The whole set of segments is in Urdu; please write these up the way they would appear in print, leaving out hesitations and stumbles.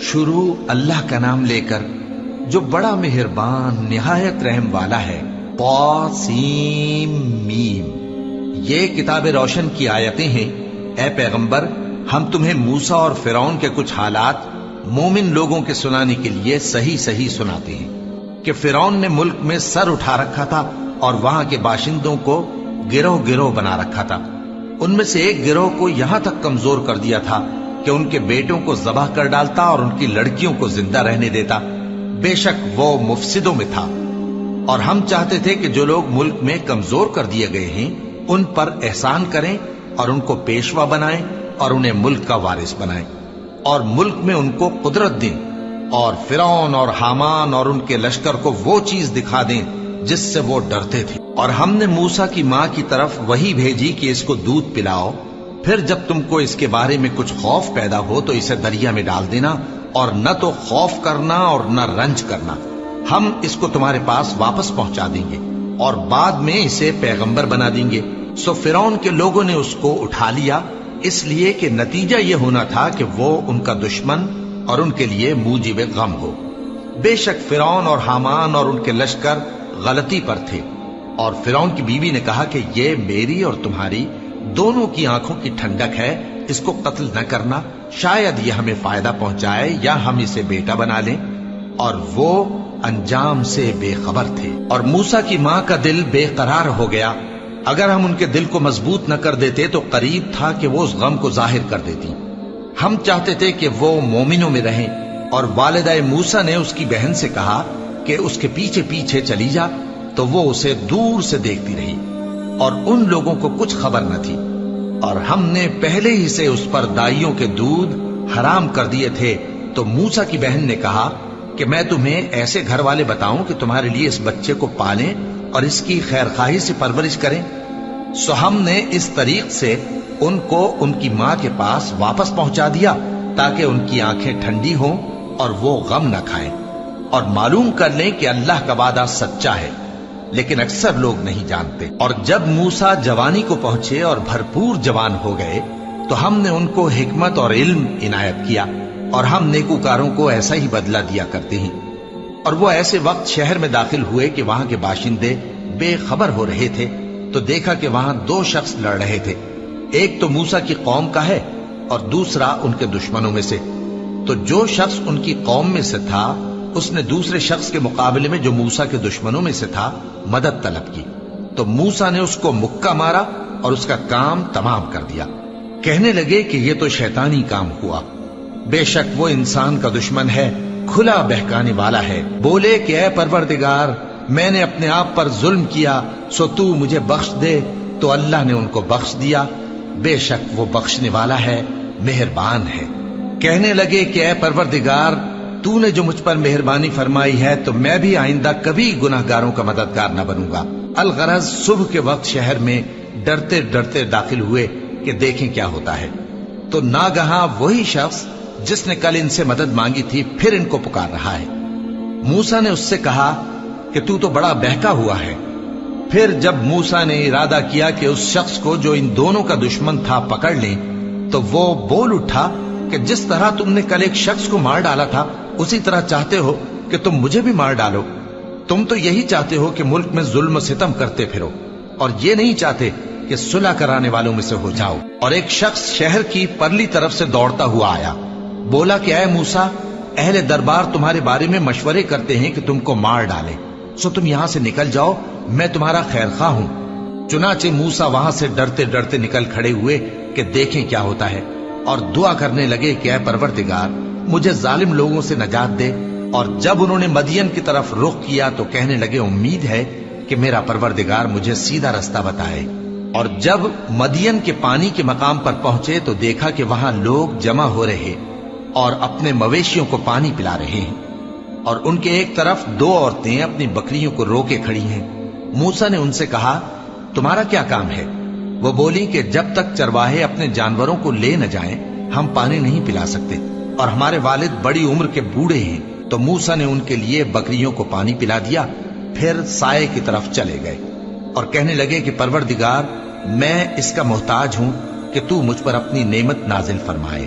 شروع اللہ کا نام لے کر جو بڑا مہربان نہایت رحم والا ہے۔ طاسیم میم۔ یہ کتاب روشن کی آیتیں ہیں۔ اے پیغمبر، ہم تمہیں موسیٰ اور فرعون کے کچھ حالات مومن لوگوں کے سنانے کے لیے صحیح صحیح سناتے ہیں کہ فرعون نے ملک میں سر اٹھا رکھا تھا اور وہاں کے باشندوں کو گروہ گروہ بنا رکھا تھا۔ ان میں سے ایک گروہ کو یہاں تک کمزور کر دیا تھا کہ ان کے بیٹوں کو ذبح کر ڈالتا اور ان کی لڑکیوں کو زندہ رہنے دیتا۔ بے شک وہ مفسدوں میں تھا، اور ہم چاہتے تھے کہ جو لوگ ملک میں کمزور کر دیے گئے ہیں ان پر احسان کریں اور ان کو پیشوا بنائیں اور انہیں ملک کا وارث بنائیں، اور ملک میں ان کو قدرت دیں، اور فرعون اور حامان اور ان کے لشکر کو وہ چیز دکھا دیں جس سے وہ ڈرتے تھے۔ اور ہم نے موسیٰ کی ماں کی طرف وحی بھیجی کہ اس کو دودھ پلاؤ، پھر جب تم کو اس کے بارے میں کچھ خوف پیدا ہو تو اسے دریا میں ڈال دینا، اور نہ تو خوف کرنا اور نہ رنج کرنا، ہم اس کو تمہارے پاس واپس پہنچا دیں گے اور بعد میں اسے پیغمبر بنا دیں گے۔ سو فرعون کے لوگوں نے اس کو اٹھا لیا، اس لیے کہ نتیجہ یہ ہونا تھا کہ وہ ان کا دشمن اور ان کے لیے موجب غم ہو۔ بے شک فرعون اور حامان اور ان کے لشکر غلطی پر تھے، اور فرعون کی بیوی نے کہا کہ یہ میری اور تمہاری دونوں کی آنکھوں کی ٹھنڈک ہے، اس کو قتل نہ کرنا، شاید یہ ہمیں فائدہ پہنچائے یا ہم اسے بیٹا بنا لیں۔ اور وہ انجام سے بے خبر تھے۔ اور موسیٰ کی ماں کا دل بے قرار ہو گیا۔ اگر ہم ان کے دل کو مضبوط نہ کر دیتے تو قریب تھا کہ وہ اس غم کو ظاہر کر دیتی۔ ہم چاہتے تھے کہ وہ مومنوں میں رہیں، اور والدہ موسیٰ نے اس کی بہن سے کہا کہ اس کے پیچھے پیچھے چلی جا، تو وہ اسے دور سے دیکھتی رہی، اور ان لوگوں کو کچھ خبر نہ تھی۔ اور ہم نے پہلے ہی سے اس پر دائیوں کے دودھ حرام کر دیے تھے۔ تو موسیٰ کی بہن نے کہا کہ میں تمہیں ایسے گھر والے بتاؤں کہ تمہارے لیے اس بچے کو پالیں اور اس کی خیر خواہی سے پرورش کریں۔ سو ہم نے اس طریق سے ان کو ان کی ماں کے پاس واپس پہنچا دیا تاکہ ان کی آنکھیں ٹھنڈی ہوں اور وہ غم نہ کھائیں، اور معلوم کر لیں کہ اللہ کا وعدہ سچا ہے، لیکن اکثر لوگ نہیں جانتے۔ اور جب موسیٰ جوانی کو پہنچے اور بھرپور جوان ہو گئے تو ہم نے ان کو حکمت اور علم عنایت کیا، اور ہم نیکوکاروں کو ایسا ہی بدلہ دیا کرتے ہیں۔ اور وہ ایسے وقت شہر میں داخل ہوئے کہ وہاں کے باشندے بے خبر ہو رہے تھے، تو دیکھا کہ وہاں دو شخص لڑ رہے تھے، ایک تو موسیٰ کی قوم کا ہے اور دوسرا ان کے دشمنوں میں سے۔ تو جو شخص ان کی قوم میں سے تھا اس نے دوسرے شخص کے مقابلے میں جو موسیٰ کے دشمنوں میں سے تھا مدد طلب کی، تو موسیٰ نے اس کو مکہ مارا اور اس کا کام تمام کر دیا۔ کہنے لگے کہ یہ تو شیطانی کام ہوا، بے شک وہ انسان کا دشمن ہے، کھلا بہکانے والا ہے۔ بولے کہ اے پروردگار، میں نے اپنے آپ پر ظلم کیا، سو تو مجھے بخش دے، تو اللہ نے ان کو بخش دیا، بے شک وہ بخشنے والا ہے، مہربان ہے۔ کہنے لگے کہ اے پروردگار، تو نے جو مجھ پر مہربانی فرمائی ہے تو میں بھی آئندہ کبھی گناہ گاروں کا مددگار نہ بنوں گا۔ الغرض صبح کے وقت شہر میں ڈرتے ڈرتے داخل ہوئے کہ دیکھیں کیا ہوتا ہے، تو ناگہاں وہی شخص جس نے کل ان سے مدد مانگی تھی پھر ان کو پکار رہا ہے۔ موسیٰ نے اس سے کہا کہ تو بڑا بہکا ہوا ہے۔ پھر جب موسیٰ نے ارادہ کیا کہ اس شخص کو جو ان دونوں کا دشمن تھا پکڑ لیں، تو وہ بول اٹھا کہ جس طرح تم نے کل ایک شخص کو مار ڈالا تھا اسی طرح چاہتے ہو کہ تم مجھے بھی مار ڈالو۔ تم تو یہی چاہتے ہو کہ ملک میں ظلم و ستم کرتے پھرو، اور یہ نہیں چاہتے کہ صلح کرانے والوں میں سے ہو جاؤ۔ اور ایک شخص شہر کی پرلی طرف سے دوڑتا ہوا آیا، بولا کہ اے موسیٰ، اہل دربار تمہارے بارے میں مشورے کرتے ہیں کہ تم کو مار ڈالیں، سو تم یہاں سے نکل جاؤ، میں تمہارا خیر خواہ ہوں۔ چنانچہ موسیٰ وہاں سے ڈرتے ڈرتے نکل کھڑے ہوئے کہ دیکھیں کیا ہوتا ہے، اور دعا کرنے لگے کہ اے پروردگار، مجھے ظالم لوگوں سے نجات دے۔ اور جب انہوں نے مدین کی طرف رخ کیا تو کہنے لگے امید ہے کہ میرا پروردگار مجھے سیدھا رستہ بتائے۔ اور جب مدین کے پانی کے مقام پر پہنچے تو دیکھا کہ وہاں لوگ جمع ہو رہے اور اپنے مویشیوں کو پانی پلا رہے ہیں، اور ان کے ایک طرف دو عورتیں اپنی بکریوں کو روکے کھڑی ہیں۔ موسیٰ نے ان سے کہا تمہارا کیا کام ہے؟ وہ بولی کہ جب تک چرواہے اپنے جانوروں کو لے نہ جائیں ہم پانی نہیں پلا سکتے، اور ہمارے والد بڑی عمر کے بوڑھے ہیں۔ تو موسیٰ نے ان کے لیے بکریوں کو پانی پلا دیا، پھر سائے کی طرف چلے گئے اور کہنے لگے کہ پروردگار، میں اس کا محتاج ہوں کہ تو مجھ پر اپنی نعمت نازل فرمائے۔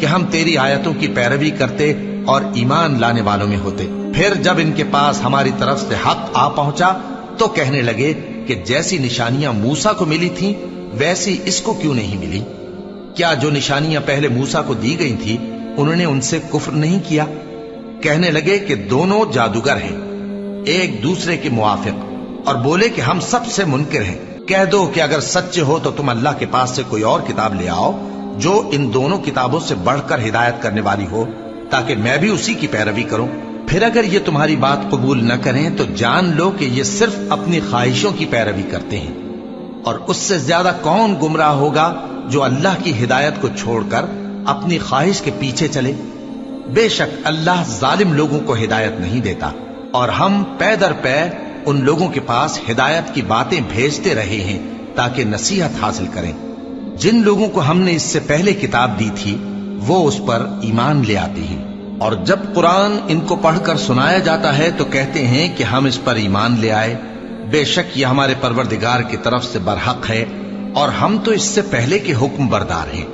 کہ ہم تیری آیتوں کی پیروی کرتے اور ایمان لانے والوں میں ہوتے۔ پھر جب ان کے پاس ہماری طرف سے حق آ پہنچا تو کہنے لگے کہ جیسی نشانیاں موسیٰ کو ملی تھیں ویسی اس کو کیوں نہیں ملی؟ کیا جو نشانیاں پہلے موسیٰ کو دی گئی تھی انہوں نے ان سے کفر نہیں کیا؟ کہنے لگے کہ دونوں جادوگر ہیں، ایک دوسرے کے موافق، اور بولے کہ ہم سب سے منکر ہیں۔ کہہ دو کہ اگر سچے ہو تو تم اللہ کے پاس سے کوئی اور کتاب لے آؤ جو ان دونوں کتابوں سے بڑھ کر ہدایت کرنے والی ہو، تاکہ میں بھی اسی کی پیروی کروں۔ پھر اگر یہ تمہاری بات قبول نہ کریں تو جان لو کہ یہ صرف اپنی خواہشوں کی پیروی کرتے ہیں، اور اس سے زیادہ کون گمراہ ہوگا جو اللہ کی ہدایت کو چھوڑ کر اپنی خواہش کے پیچھے چلے۔ بے شک اللہ ظالم لوگوں کو ہدایت نہیں دیتا، اور ہم پے در پے ان لوگوں کے پاس ہدایت کی باتیں بھیجتے رہے ہیں تاکہ نصیحت حاصل کریں۔ جن لوگوں کو ہم نے اس سے پہلے کتاب دی تھی وہ اس پر ایمان لے آتے ہیں، اور جب قرآن ان کو پڑھ کر سنایا جاتا ہے تو کہتے ہیں کہ ہم اس پر ایمان لے آئے۔ بے شک یہ ہمارے پروردگار کی طرف سے برحق ہے، اور ہم تو اس سے پہلے کے حکم بردار ہیں۔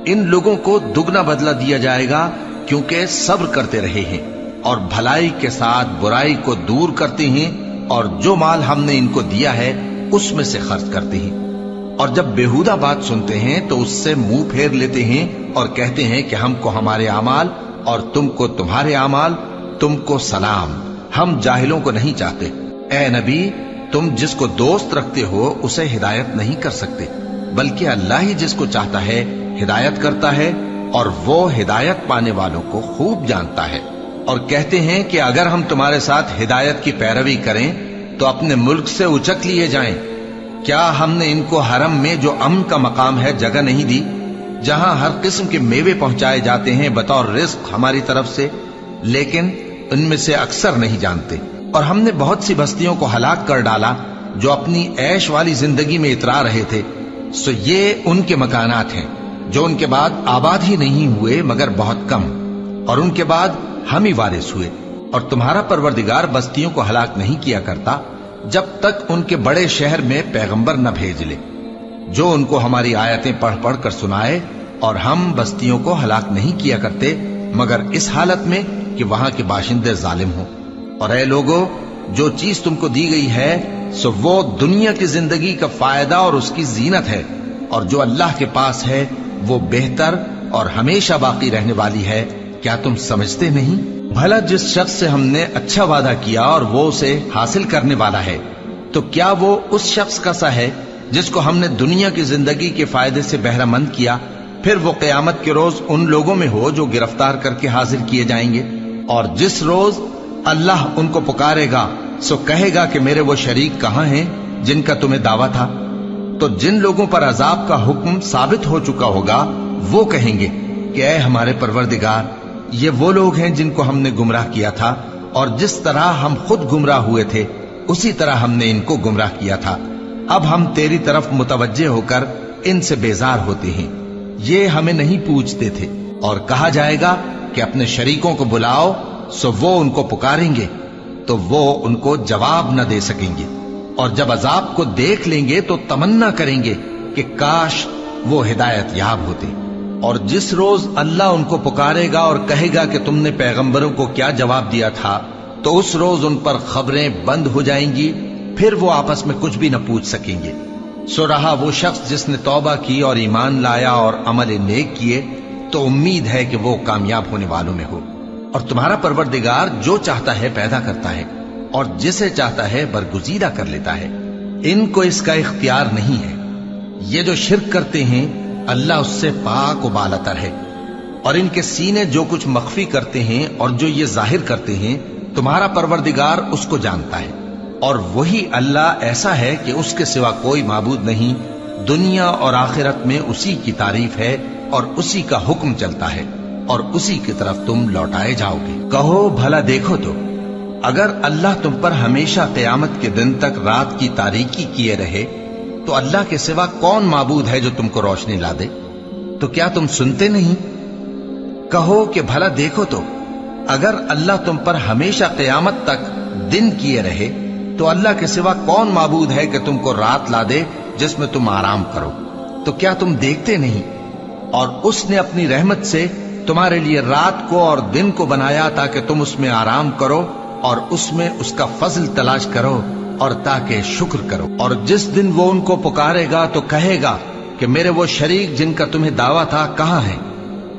ان لوگوں کو دگنا بدلہ دیا جائے گا کیونکہ صبر کرتے رہے ہیں اور بھلائی کے ساتھ برائی کو دور کرتے ہیں، اور جو مال ہم نے ان کو دیا ہے اس میں سے خرچ کرتے ہیں۔ اور جب بیہودہ بات سنتے ہیں تو اس سے منہ پھیر لیتے ہیں اور کہتے ہیں کہ ہم کو ہمارے اعمال اور تم کو تمہارے اعمال، تم کو سلام، ہم جاہلوں کو نہیں چاہتے۔ اے نبی، تم جس کو دوست رکھتے ہو اسے ہدایت نہیں کر سکتے، بلکہ اللہ ہی جس کو چاہتا ہے ہدایت کرتا ہے، اور وہ ہدایت پانے والوں کو خوب جانتا ہے۔ اور کہتے ہیں کہ اگر ہم تمہارے ساتھ ہدایت کی پیروی کریں تو اپنے ملک سے اچک لیے جائیں۔ کیا ہم نے ان کو حرم میں جو امن کا مقام ہے جگہ نہیں دی، جہاں ہر قسم کے میوے پہنچائے جاتے ہیں بطور رزق ہماری طرف سے؟ لیکن ان میں سے اکثر نہیں جانتے۔ اور ہم نے بہت سی بستیوں کو ہلاک کر ڈالا جو اپنی عیش والی زندگی میں اترا رہے تھے، سو یہ ان کے مکانات ہیں جو ان کے بعد آباد ہی نہیں ہوئے مگر بہت کم، اور ان کے بعد ہم ہی وارث ہوئے۔ اور تمہارا پروردگار بستیوں کو ہلاک نہیں کیا کرتا جب تک ان کے بڑے شہر میں پیغمبر نہ بھیج لے جو ان کو ہماری آیتیں پڑھ پڑھ کر سنائے، اور ہم بستیوں کو ہلاک نہیں کیا کرتے مگر اس حالت میں کہ وہاں کے باشندے ظالم ہوں۔ اور اے لوگو، جو چیز تم کو دی گئی ہے سو وہ دنیا کی زندگی کا فائدہ اور اس کی زینت ہے، اور جو اللہ کے پاس ہے وہ بہتر اور ہمیشہ باقی رہنے والی ہے۔ کیا تم سمجھتے نہیں؟ بھلا جس شخص سے ہم نے اچھا وعدہ کیا اور وہ اسے حاصل کرنے والا ہے، تو کیا وہ اس شخص کا سا ہے جس کو ہم نے دنیا کی زندگی کے فائدے سے بہرہ مند کیا، پھر وہ قیامت کے روز ان لوگوں میں ہو جو گرفتار کر کے حاضر کیے جائیں گے؟ اور جس روز اللہ ان کو پکارے گا سو کہے گا کہ میرے وہ شریک کہاں ہیں جن کا تمہیں دعویٰ تھا؟ تو جن لوگوں پر عذاب کا حکم ثابت ہو چکا ہوگا وہ کہیں گے کہ اے ہمارے پروردگار، یہ وہ لوگ ہیں جن کو ہم نے گمراہ کیا تھا، اور جس طرح ہم خود گمراہ ہوئے تھے اسی طرح ہم نے ان کو گمراہ کیا تھا۔ اب ہم تیری طرف متوجہ ہو کر ان سے بیزار ہوتے ہیں، یہ ہمیں نہیں پوچھتے تھے۔ اور کہا جائے گا کہ اپنے شریکوں کو بلاؤ، سو وہ ان کو پکاریں گے تو وہ ان کو جواب نہ دے سکیں گے، اور جب عذاب کو دیکھ لیں گے تو تمنا کریں گے کہ کاش وہ ہدایت یاب ہوتے۔ اور جس روز اللہ ان کو پکارے گا اور کہے گا کہ تم نے پیغمبروں کو کیا جواب دیا تھا، تو اس روز ان پر خبریں بند ہو جائیں گی، پھر وہ آپس میں کچھ بھی نہ پوچھ سکیں گے۔ سو رہا وہ شخص جس نے توبہ کی اور ایمان لایا اور عمل نیک کیے تو امید ہے کہ وہ کامیاب ہونے والوں میں ہو۔ اور تمہارا پروردگار جو چاہتا ہے پیدا کرتا ہے، اور جسے چاہتا ہے برگزیدہ کر لیتا ہے، ان کو اس کا اختیار نہیں ہے۔ یہ جو شرک کرتے ہیں اللہ اس سے پاک و بالاتر ہے، اور ان کے سینے جو کچھ مخفی کرتے ہیں اور جو یہ ظاہر کرتے ہیں تمہارا پروردگار اس کو جانتا ہے۔ اور وہی اللہ ایسا ہے کہ اس کے سوا کوئی معبود نہیں، دنیا اور آخرت میں اسی کی تعریف ہے اور اسی کا حکم چلتا ہے، اور اسی کی طرف تم لوٹائے جاؤ گے۔ کہو بھلا دیکھو تو، اگر اللہ تم پر ہمیشہ قیامت کے دن تک رات کی تاریکی کیے رہے تو اللہ کے سوا کون معبود ہے جو تم کو روشنی لا دے؟ تو کیا تم سنتے نہیں؟ کہو کہ بھلا دیکھو تو، اگر اللہ تم پر ہمیشہ قیامت تک دن کیے رہے تو اللہ کے سوا کون معبود ہے کہ تم کو رات لا دے جس میں تم آرام کرو؟ تو کیا تم دیکھتے نہیں؟ اور اس نے اپنی رحمت سے تمہارے لیے رات کو اور دن کو بنایا تاکہ تم اس میں آرام کرو اور اس میں اس کا فضل تلاش کرو اور تاکہ شکر کرو۔ اور جس دن وہ ان کو پکارے گا تو کہے گا کہ میرے وہ شریک جن کا تمہیں دعویٰ تھا کہاں ہیں؟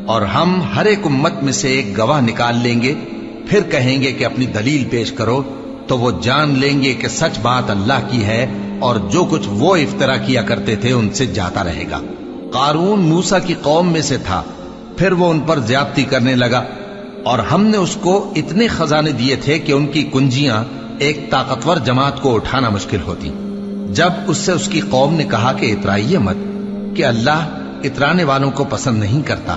اور ہم ہر ایک امت میں سے ایک گواہ نکال لیں گے، پھر کہیں گے کہ اپنی دلیل پیش کرو، تو وہ جان لیں گے کہ سچ بات اللہ کی ہے اور جو کچھ وہ افترا کیا کرتے تھے ان سے جاتا رہے گا۔ قارون موسیٰ کی قوم میں سے تھا، پھر وہ ان پر زیادتی کرنے لگا، اور ہم نے اس کو اتنے خزانے دیے تھے کہ ان کی کنجیاں ایک طاقتور جماعت کو اٹھانا مشکل ہوتی۔ جب اس سے اس کی قوم نے کہا کہ اترائیے مت، کہ اللہ اترانے والوں کو پسند نہیں کرتا،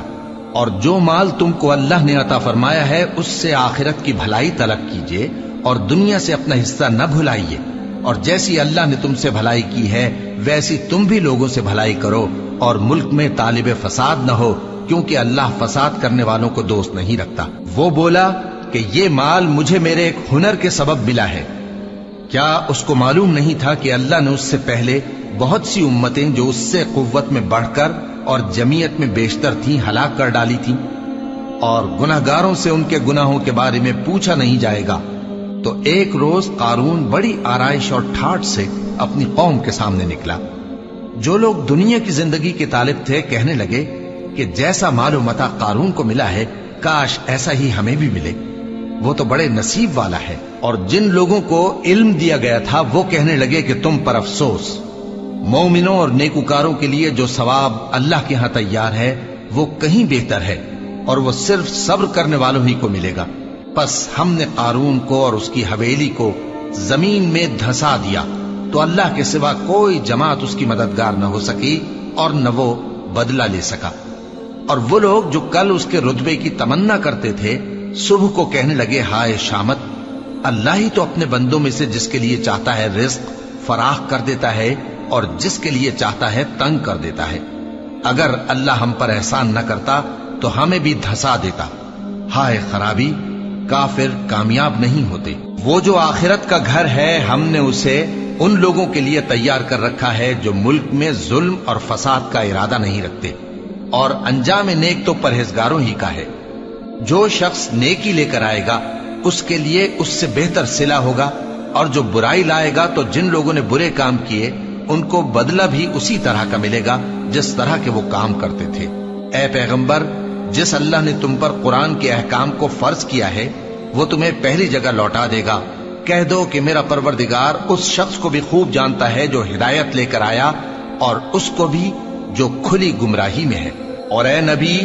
اور جو مال تم کو اللہ نے عطا فرمایا ہے اس سے آخرت کی بھلائی طلب کیجیے اور دنیا سے اپنا حصہ نہ بھلائیے، اور جیسی اللہ نے تم سے بھلائی کی ہے ویسی تم بھی لوگوں سے بھلائی کرو، اور ملک میں طالب فساد نہ ہو، کیونکہ اللہ فساد کرنے والوں کو دوست نہیں رکھتا۔ وہ بولا کہ یہ مال مجھے میرے ایک ہنر کے سبب ملا ہے۔ کیا اس کو معلوم نہیں تھا کہ اللہ نے اس سے پہلے بہت سی امتیں جو اس سے قوت میں بڑھ کر اور جمعیت میں بیشتر تھیں ہلاک کر ڈالی تھیں، اور گناہگاروں سے ان کے گناہوں کے بارے میں پوچھا نہیں جائے گا؟ تو ایک روز قارون بڑی آرائش اور ٹھاٹ سے اپنی قوم کے سامنے نکلا۔ جو لوگ دنیا کی زندگی کے طالب تھے کہنے لگے کہ جیسا مال و متاع قارون کو ملا ہے کاش ایسا ہی ہمیں بھی ملے، وہ تو بڑے نصیب والا ہے۔ اور جن لوگوں کو علم دیا گیا تھا وہ کہنے لگے کہ تم پر افسوس، مومنوں اور نیکوکاروں کے لیے جو ثواب اللہ کے ہاں تیار ہے وہ کہیں بہتر ہے، اور وہ صرف صبر کرنے والوں ہی کو ملے گا۔ پس ہم نے قارون کو اور اس کی حویلی کو زمین میں دھسا دیا، تو اللہ کے سوا کوئی جماعت اس کی مددگار نہ ہو سکی اور نہ وہ بدلہ لے سکا۔ اور وہ لوگ جو کل اس کے رتبے کی تمنا کرتے تھے صبح کو کہنے لگے ہائے شامت، اللہ ہی تو اپنے بندوں میں سے جس کے لیے چاہتا ہے رزق فراخ کر دیتا ہے اور جس کے لیے چاہتا ہے تنگ کر دیتا ہے۔ اگر اللہ ہم پر احسان نہ کرتا تو ہمیں بھی دھسا دیتا۔ ہائے خرابی، کافر کامیاب نہیں ہوتے۔ وہ جو آخرت کا گھر ہے ہم نے اسے ان لوگوں کے لیے تیار کر رکھا ہے جو ملک میں ظلم اور فساد کا ارادہ نہیں رکھتے، اور انجام نیک تو پرہیزگاروں ہی کا ہے۔ جو شخص نیکی لے کر آئے گا اس کے لیے اس سے بہتر صلہ ہوگا، اور جو برائی لائے گا تو جن لوگوں نے برے کام کیے ان کو بدلہ بھی اسی طرح کا ملے گا جس طرح کے وہ کام کرتے تھے۔ اے پیغمبر، جس اللہ نے تم پر قرآن کے احکام کو فرض کیا ہے وہ تمہیں پہلی جگہ لوٹا دے گا۔ کہہ دو کہ میرا پروردگار اس شخص کو بھی خوب جانتا ہے جو ہدایت لے کر آیا، اور اس کو بھی جو کھلی گمراہی میں ہے۔ اور اے نبی،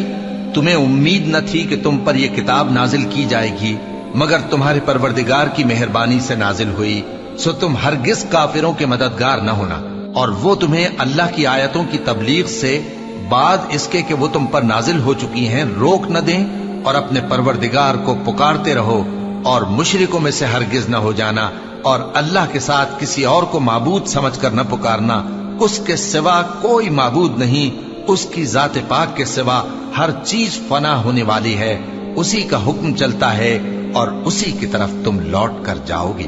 تمہیں امید نہ تھی کہ تم پر یہ کتاب نازل کی جائے گی مگر تمہارے پروردگار کی مہربانی سے نازل ہوئی، سو تم ہرگز کافروں کے مددگار نہ ہونا، اور وہ تمہیں اللہ کی آیتوں کی تبلیغ سے بعد اس کے کہ وہ تم پر نازل ہو چکی ہیں روک نہ دیں، اور اپنے پروردگار کو پکارتے رہو اور مشرکوں میں سے ہرگز نہ ہو جانا، اور اللہ کے ساتھ کسی اور کو معبود سمجھ کر نہ پکارنا۔ اس کے سوا کوئی معبود نہیں، اس کی ذات پاک کے سوا ہر چیز فنا ہونے والی ہے، اسی کا حکم چلتا ہے اور اسی کی طرف تم لوٹ کر جاؤ گے۔